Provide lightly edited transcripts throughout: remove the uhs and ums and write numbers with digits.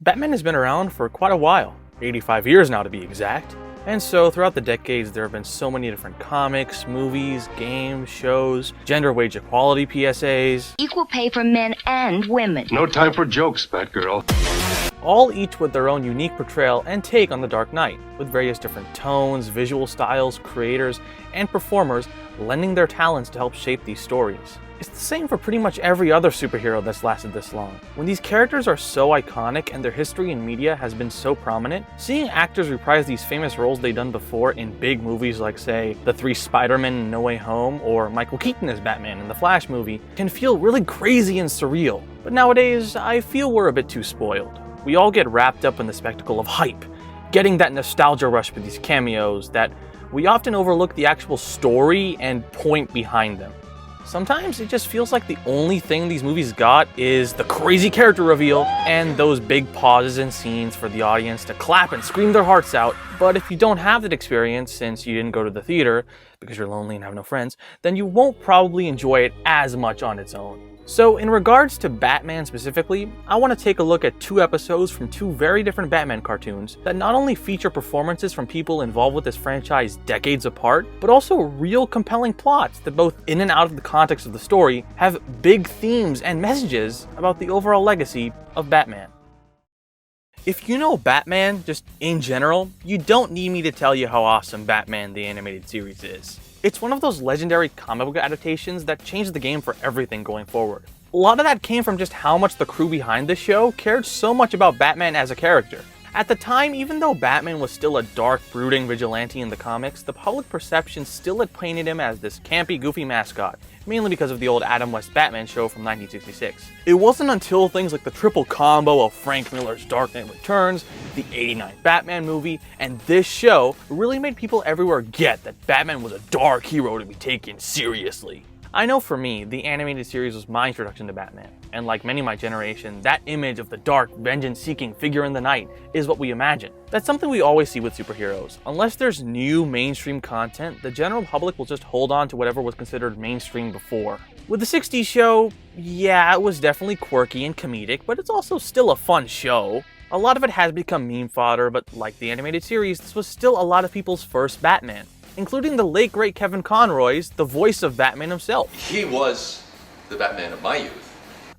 Batman has been around for quite a while, 85 years now to be exact. And so throughout the decades there have been so many different comics, movies, games, shows, gender wage equality PSAs. Equal pay for men and women. No time for jokes, Batgirl. All each with their own unique portrayal and take on the Dark Knight, with various different tones, visual styles, creators, and performers lending their talents to help shape these stories. It's the same for pretty much every other superhero that's lasted this long. When these characters are so iconic and their history in media has been so prominent, seeing actors reprise these famous roles they've done before in big movies like, say, the 3 Spider-Men in No Way Home or Michael Keaton as Batman in the Flash movie can feel really crazy and surreal. But nowadays, I feel we're a bit too spoiled. We all get wrapped up in the spectacle of hype, getting that nostalgia rush with these cameos that we often overlook the actual story and point behind them. Sometimes it just feels like the only thing these movies got is the crazy character reveal and those big pauses and scenes for the audience to clap and scream their hearts out. But if you don't have that experience since you didn't go to the theater because you're lonely and have no friends, then you won't probably enjoy it as much on its own. So in regards to Batman specifically, I want to take a look at 2 episodes from 2 very different Batman cartoons that not only feature performances from people involved with this franchise decades apart, but also real compelling plots that both in and out of the context of the story have big themes and messages about the overall legacy of Batman. If you know Batman, just in general, you don't need me to tell you how awesome Batman the Animated Series is. It's one of those legendary comic book adaptations that changed the game for everything going forward. A lot of that came from just how much the crew behind the show cared so much about Batman as a character. At the time, even though Batman was still a dark, brooding vigilante in the comics, the public perception still had painted him as this campy, goofy mascot, mainly because of the old Adam West Batman show from 1966. It wasn't until things like the triple combo of Frank Miller's Dark Knight Returns, the '89 Batman movie, and this show really made people everywhere get that Batman was a dark hero to be taken seriously. I know for me, the animated series was my introduction to Batman, and like many of my generation, that image of the dark, vengeance-seeking figure in the night is what we imagine. That's something we always see with superheroes. Unless there's new mainstream content, the general public will just hold on to whatever was considered mainstream before. With the '60s show, yeah, it was definitely quirky and comedic, but it's also still a fun show. A lot of it has become meme fodder, but like the animated series, this was still a lot of people's first Batman, including the late great Kevin Conroy's, the voice of Batman himself. He was the Batman of my youth.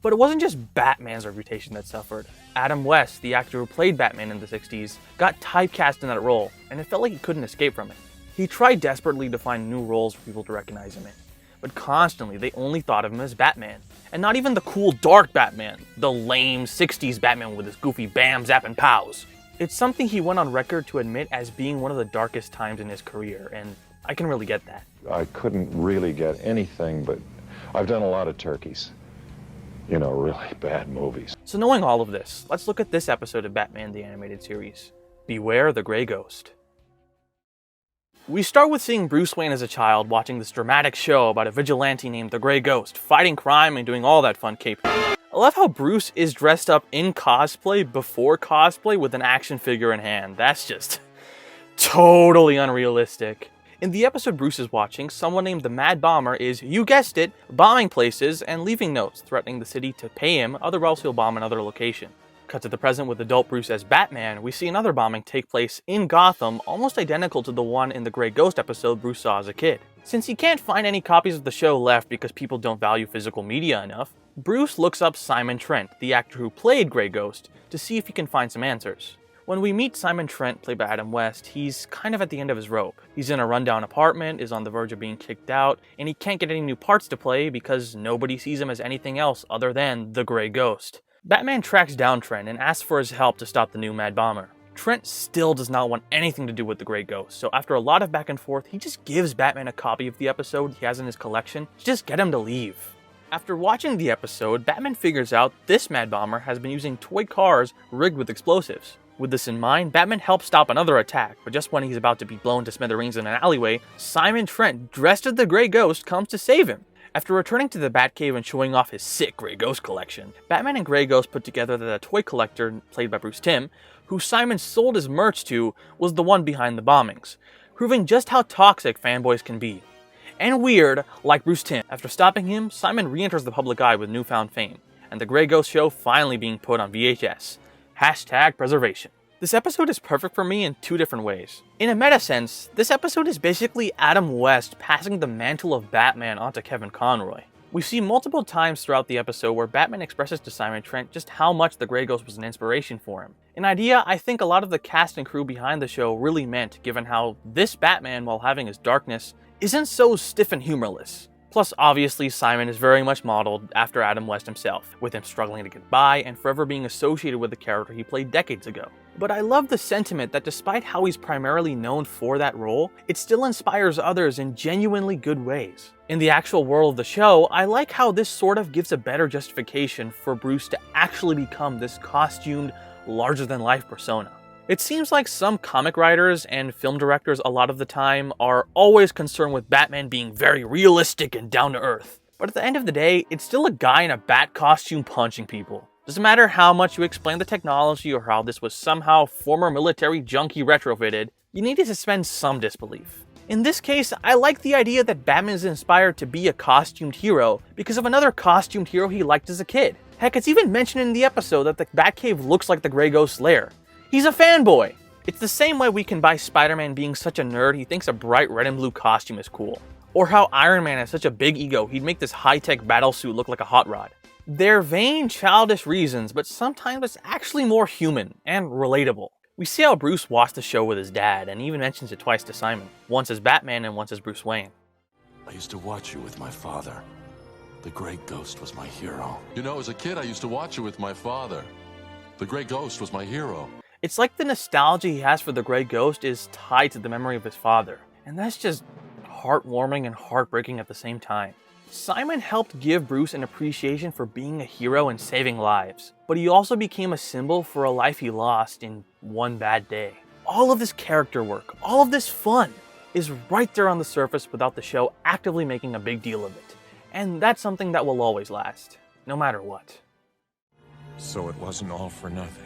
But it wasn't just Batman's reputation that suffered. Adam West, the actor who played Batman in the '60s, got typecast in that role, and it felt like he couldn't escape from it. He tried desperately to find new roles for people to recognize him in, but constantly they only thought of him as Batman. And not even the cool dark Batman, the lame '60s Batman with his goofy bam zap and pows. It's something he went on record to admit as being one of the darkest times in his career, and I can really get that. I couldn't really get anything, but I've done a lot of turkeys. You know, really bad movies. So knowing all of this, let's look at this episode of Batman the Animated Series. Beware the Grey Ghost. We start with seeing Bruce Wayne as a child watching this dramatic show about a vigilante named the Grey Ghost, fighting crime and doing all that fun capering. I love how Bruce is dressed up in cosplay before cosplay with an action figure in hand. That's just totally unrealistic. In the episode Bruce is watching, someone named the Mad Bomber is, you guessed it, bombing places and leaving notes threatening the city to pay him, otherwise he'll bomb another location. Cut to the present with adult Bruce as Batman, we see another bombing take place in Gotham, almost identical to the one in the Grey Ghost episode Bruce saw as a kid. Since he can't find any copies of the show left because people don't value physical media enough, Bruce looks up Simon Trent, the actor who played Grey Ghost, to see if he can find some answers. When we meet Simon Trent, played by Adam West, he's kind of at the end of his rope. He's in a rundown apartment, is on the verge of being kicked out, and he can't get any new parts to play because nobody sees him as anything else other than the Grey Ghost. Batman tracks down Trent and asks for his help to stop the new Mad Bomber. Trent still does not want anything to do with the Grey Ghost, so after a lot of back and forth, he just gives Batman a copy of the episode he has in his collection to just get him to leave. After watching the episode, Batman figures out this Mad Bomber has been using toy cars rigged with explosives. With this in mind, Batman helps stop another attack, but just when he's about to be blown to smithereens in an alleyway, Simon Trent, dressed as the Grey Ghost, comes to save him. After returning to the Batcave and showing off his sick Grey Ghost collection, Batman and Grey Ghost put together that a toy collector, played by Bruce Timm, who Simon sold his merch to, was the one behind the bombings, proving just how toxic fanboys can be. And weird, like Bruce Timm. After stopping him, Simon re-enters the public eye with newfound fame, and the Grey Ghost show finally being put on VHS. #preservation. This episode is perfect for me in two different ways. In a meta sense, this episode is basically Adam West passing the mantle of Batman onto Kevin Conroy. We see multiple times throughout the episode where Batman expresses to Simon Trent just how much the Grey Ghost was an inspiration for him. An idea I think a lot of the cast and crew behind the show really meant, given how this Batman, while having his darkness, isn't so stiff and humorless. Plus, obviously, Simon is very much modeled after Adam West himself, with him struggling to get by and forever being associated with the character he played decades ago. But I love the sentiment that despite how he's primarily known for that role, it still inspires others in genuinely good ways. In the actual world of the show, I like how this sort of gives a better justification for Bruce to actually become this costumed, larger-than-life persona. It seems like some comic writers and film directors a lot of the time are always concerned with Batman being very realistic and down-to-earth. But at the end of the day, it's still a guy in a bat costume punching people. Doesn't matter how much you explain the technology or how this was somehow former military junkie retrofitted, you need to suspend some disbelief. In this case, I like the idea that Batman is inspired to be a costumed hero because of another costumed hero he liked as a kid. Heck, it's even mentioned in the episode that the Batcave looks like the Grey Ghost's lair. He's a fanboy! It's the same way we can buy Spider-Man being such a nerd he thinks a bright red and blue costume is cool. Or how Iron Man has such a big ego he'd make this high-tech battlesuit look like a hot rod. They're vain, childish reasons, but sometimes it's actually more human and relatable. We see how Bruce watched the show with his dad, and he even mentions it twice to Simon. Once as Batman and once as Bruce Wayne. I used to watch you with my father. The Grey Ghost was my hero. You know, as a kid, I used to watch it with my father. The Grey Ghost was my hero. It's like the nostalgia he has for the Grey Ghost is tied to the memory of his father. And that's just heartwarming and heartbreaking at the same time. Simon helped give Bruce an appreciation for being a hero and saving lives, but he also became a symbol for a life he lost in one bad day. All of this character work, all of this fun, is right there on the surface without the show actively making a big deal of it. And that's something that will always last, no matter what. So it wasn't all for nothing.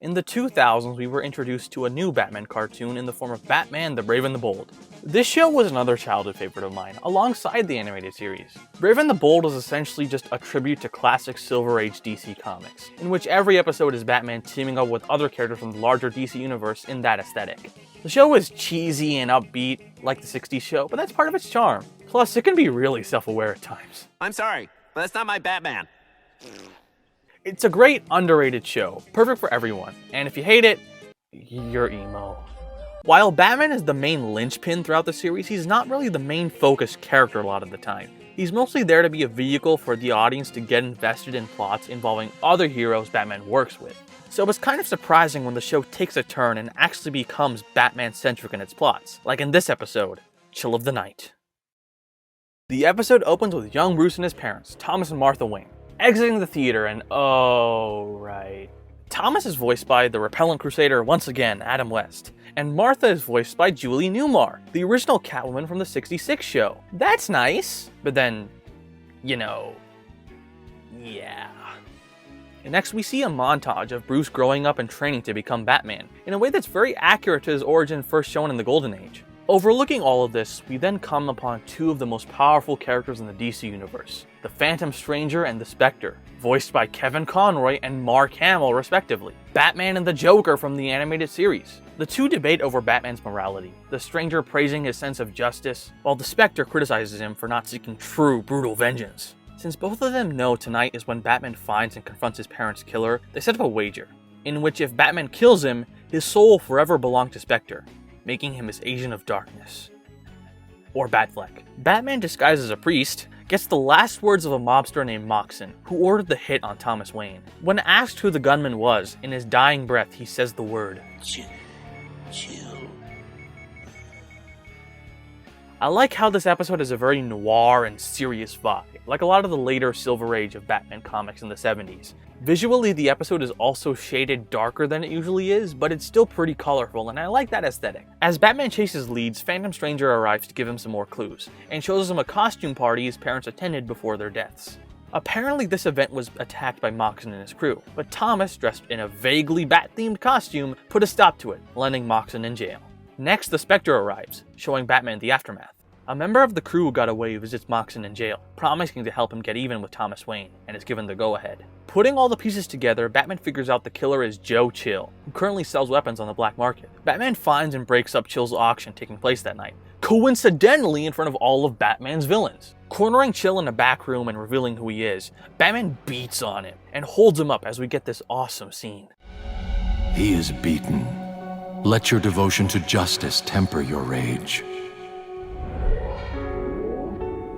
In the 2000s, we were introduced to a new Batman cartoon in the form of Batman the Brave and the Bold. This show was another childhood favorite of mine, alongside the animated series. Brave and the Bold was essentially just a tribute to classic Silver Age DC comics, in which every episode is Batman teaming up with other characters from the larger DC universe in that aesthetic. The show is cheesy and upbeat, like the 60s show, but that's part of its charm. Plus, it can be really self-aware at times. I'm sorry, but that's not my Batman. It's a great, underrated show, perfect for everyone, and if you hate it, you're emo. While Batman is the main linchpin throughout the series, he's not really the main focus character a lot of the time. He's mostly there to be a vehicle for the audience to get invested in plots involving other heroes Batman works with. So it's kind of surprising when the show takes a turn and actually becomes Batman-centric in its plots, like in this episode, Chill of the Night. The episode opens with young Bruce and his parents, Thomas and Martha Wayne, exiting the theater, and oh right. Thomas is voiced by the repellent crusader once again, Adam West, and Martha is voiced by Julie Newmar, the original Catwoman from the 66 show. That's nice, but then, yeah. And next we see a montage of Bruce growing up and training to become Batman, in a way that's very accurate to his origin first shown in the Golden Age. Overlooking all of this, we then come upon two of the most powerful characters in the DC universe, the Phantom Stranger and the Spectre, voiced by Kevin Conroy and Mark Hamill respectively, Batman and the Joker from the animated series. The two debate over Batman's morality, the Stranger praising his sense of justice, while the Spectre criticizes him for not seeking true, brutal vengeance. Since both of them know tonight is when Batman finds and confronts his parents' killer, they set up a wager, in which if Batman kills him, his soul will forever belong to Spectre, making him his agent of darkness. Or Batfleck. Batman, disguised as a priest, gets the last words of a mobster named Moxon, who ordered the hit on Thomas Wayne. When asked who the gunman was, in his dying breath he says the word, Chill. I like how this episode has a very noir and serious vibe, like a lot of the later Silver Age of Batman comics in the 70s. Visually, the episode is also shaded darker than it usually is, but it's still pretty colorful, and I like that aesthetic. As Batman chases leads, Phantom Stranger arrives to give him some more clues, and shows him a costume party his parents attended before their deaths. Apparently this event was attacked by Moxon and his crew, but Thomas, dressed in a vaguely Bat-themed costume, put a stop to it, landing Moxon in jail. Next, the Spectre arrives, showing Batman the aftermath. A member of the crew who got away visits Moxon in jail, promising to help him get even with Thomas Wayne, and is given the go-ahead. Putting all the pieces together, Batman figures out the killer is Joe Chill, who currently sells weapons on the black market. Batman finds and breaks up Chill's auction taking place that night, coincidentally in front of all of Batman's villains. Cornering Chill in a back room and revealing who he is, Batman beats on him and holds him up as we get this awesome scene. He is beaten. Let your devotion to justice temper your rage.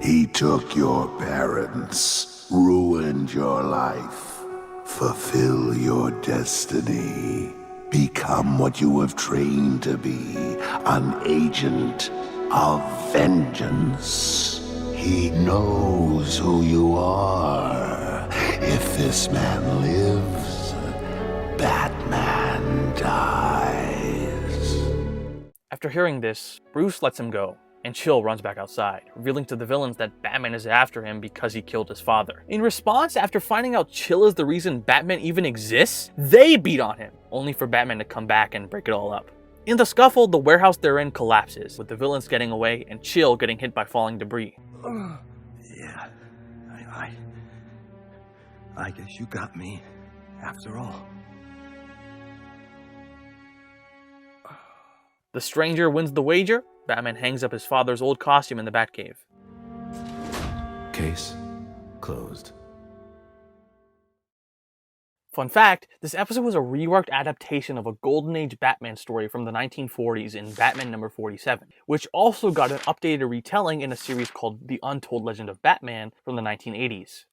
He took your parents, ruined your life. Fulfill your destiny. Become what you have trained to be, an agent of vengeance. He knows who you are. If this man lives, Batman dies. After hearing this, Bruce lets him go, and Chill runs back outside, revealing to the villains that Batman is after him because he killed his father. In response, after finding out Chill is the reason Batman even exists, they beat on him, only for Batman to come back and break it all up. In the scuffle, the warehouse they're in collapses, with the villains getting away and Chill getting hit by falling debris. Yeah, I guess you got me, after all. The stranger wins the wager. Batman hangs up his father's old costume in the Batcave. Case closed. Fun fact, this episode was a reworked adaptation of a Golden Age Batman story from the 1940s in Batman number 47, which also got an updated retelling in a series called The Untold Legend of Batman from the 1980s.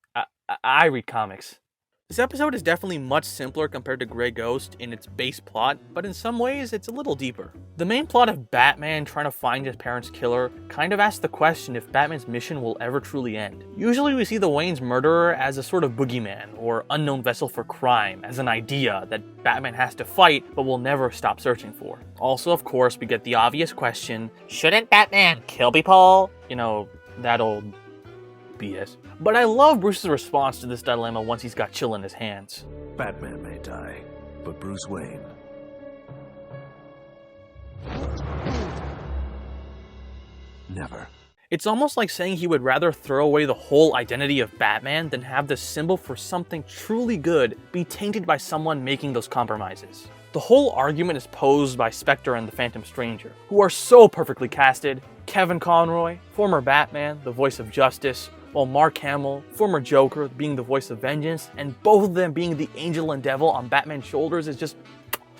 I read comics. This episode is definitely much simpler compared to Grey Ghost in its base plot, but in some ways it's a little deeper. The main plot of Batman trying to find his parents' killer kind of asks the question if Batman's mission will ever truly end. Usually we see the Wayne's murderer as a sort of boogeyman or unknown vessel for crime, as an idea that Batman has to fight but will never stop searching for. Also, of course, we get the obvious question, shouldn't Batman kill people? You know, that old BS. But I love Bruce's response to this dilemma once he's got Chill in his hands. Batman may die, but Bruce Wayne... never. It's almost like saying he would rather throw away the whole identity of Batman than have the symbol for something truly good be tainted by someone making those compromises. The whole argument is posed by Spectre and the Phantom Stranger, who are so perfectly casted. Kevin Conroy, former Batman, the voice of justice, while Mark Hamill, former Joker, being the voice of vengeance, and both of them being the angel and devil on Batman's shoulders is just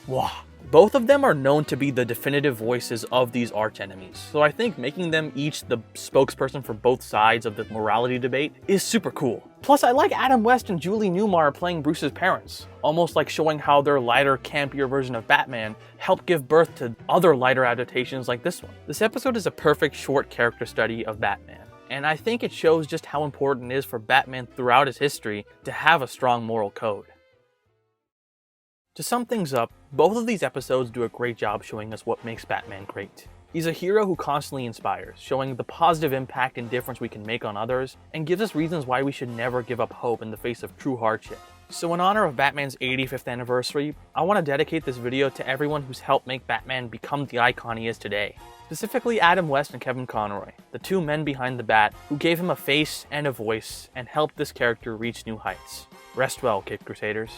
wow. Both of them are known to be the definitive voices of these arch enemies, so I think making them each the spokesperson for both sides of the morality debate is super cool. Plus, I like Adam West and Julie Newmar playing Bruce's parents, almost like showing how their lighter, campier version of Batman helped give birth to other lighter adaptations like this one. This episode is a perfect short character study of Batman, and I think it shows just how important it is for Batman throughout his history to have a strong moral code. To sum things up, both of these episodes do a great job showing us what makes Batman great. He's a hero who constantly inspires, showing the positive impact and difference we can make on others, and gives us reasons why we should never give up hope in the face of true hardship. So in honor of Batman's 85th anniversary, I want to dedicate this video to everyone who's helped make Batman become the icon he is today. Specifically Adam West and Kevin Conroy, the two men behind the Bat who gave him a face and a voice and helped this character reach new heights. Rest well, Caped Crusaders.